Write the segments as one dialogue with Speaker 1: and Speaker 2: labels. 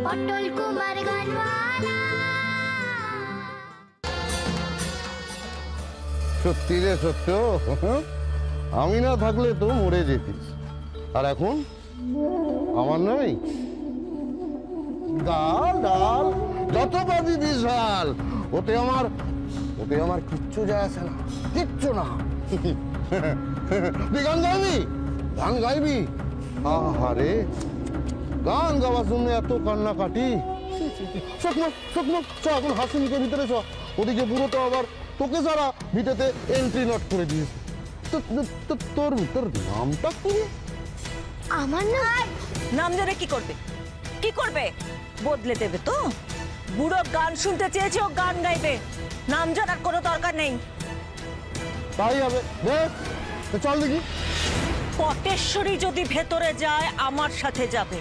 Speaker 1: পটল কুমার গানওয়ালা।
Speaker 2: সত্যি রে সত্য, আমি না থাকলে তো মরে যেতিস, আর এখন আমার নয়। ডাল ডাল যত পাবি বিশাল, ওতে আমার কিচ্ছু যায় আসে না, কিচ্ছু না। তুই গান গাইবি? গান গাইবি? আহারে, গান গাওয়ার জন্য এত কান্নাকাটি। স্বপ্ন স্বপ্ন চ, এখন হাসিনিকে ভিতরে চ। ওদিকে বুড়ো তো আবার তোকে যারা ভিটেতে এন্ট্রি নট করে দিয়েছে। তোর নামটা কি?
Speaker 1: আমার
Speaker 3: নাম জেনে কি করবে? কি করবে? বদলে দেবে তো? বুড়ো গান শুনতে চেয়েছে, ও গান গাইবে। নাম জানার কোনো দরকার নেই।
Speaker 2: তাই হবে, বেশ চল দেখি।
Speaker 3: পটেশ্বরী যদি ভেতরে যায়, আমার সাথে যাবে।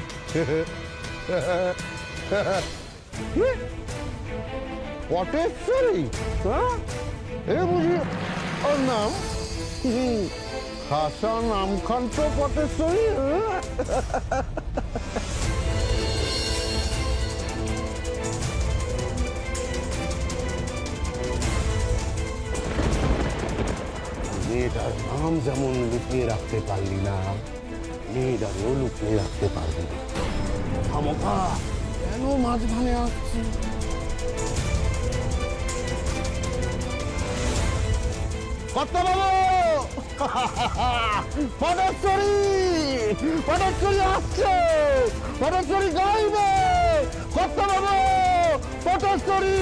Speaker 2: পটেশ্বরী? এ বুঝি ওর নাম? খাসা নাম খান তো পটেশ্বরী। মেয়েটার নাম যেমন লুকিয়ে রাখতে পারলি না, মেয়েটারও লুকিয়ে রাখতে পারবি না। খামোখা কেন মাঝখানে আসছি? কর্তাবাবু, পটেশ্বরী পটেশ্বরী আসছে, পটেশ্বরী গাইবে। কর্তাবাবু, পটেশ্বরী।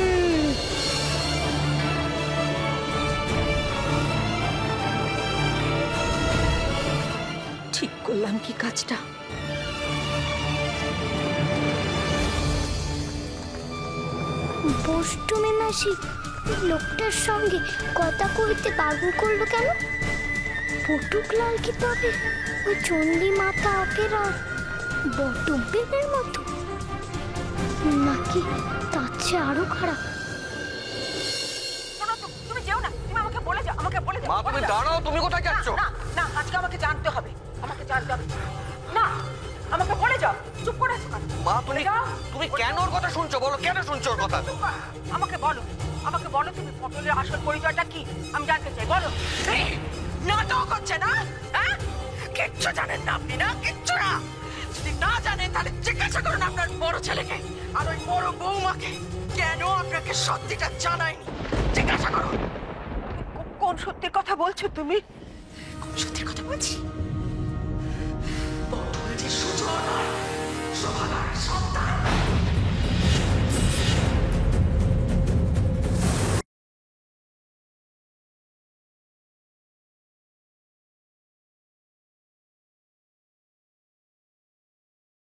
Speaker 3: ঠিক করলাম কি কাজটা?
Speaker 1: বষ্টমী মাসি লোকটার সঙ্গে কথা কইতে বারণ করলো কেন? পটুকলাল কি তবে ওই চণ্ডী মাতা অপেরা বটবেনের মতো, নাকি তার চেয়ে আরো খারাপ?
Speaker 3: তুমি যেও না, তুমি আমাকে বলে যাও, আমাকে বলে যাও।
Speaker 4: মা তুমি দাঁড়াও, তুমি কোথায় যাচ্ছ?
Speaker 3: না না, আজকে আমাকে জানতে হবে, আমাকে জানতে হবে। না, আমাকে বলে যাও। চুপ করে আছো কেন?
Speaker 4: মা তুমি কেন ওর কথা শুনছো? বলো, কেন শুনছো ওর কথা?
Speaker 3: আমাকে বলো, আমাকে বলো, তুমি পটলের আসল পরিচয়টা কি? আমি জানতে চাই, বলো। নাটক হচ্ছে না? হ্যাঁ, কিচ্ছু জানেন না আপনি, না কিচ্ছু না। যদি না জানেন তাহলে জিজ্ঞাসা করুন আপনার বড় ছেলেকে আর ওই বড় বৌমাকে, কেন আপনাকে সত্যিটা জানায়নি। জিজ্ঞাসা করুন। কোন সত্যির কথা বলছো তুমি? কোন সত্যির কথা বলছি? সুজন সন্তান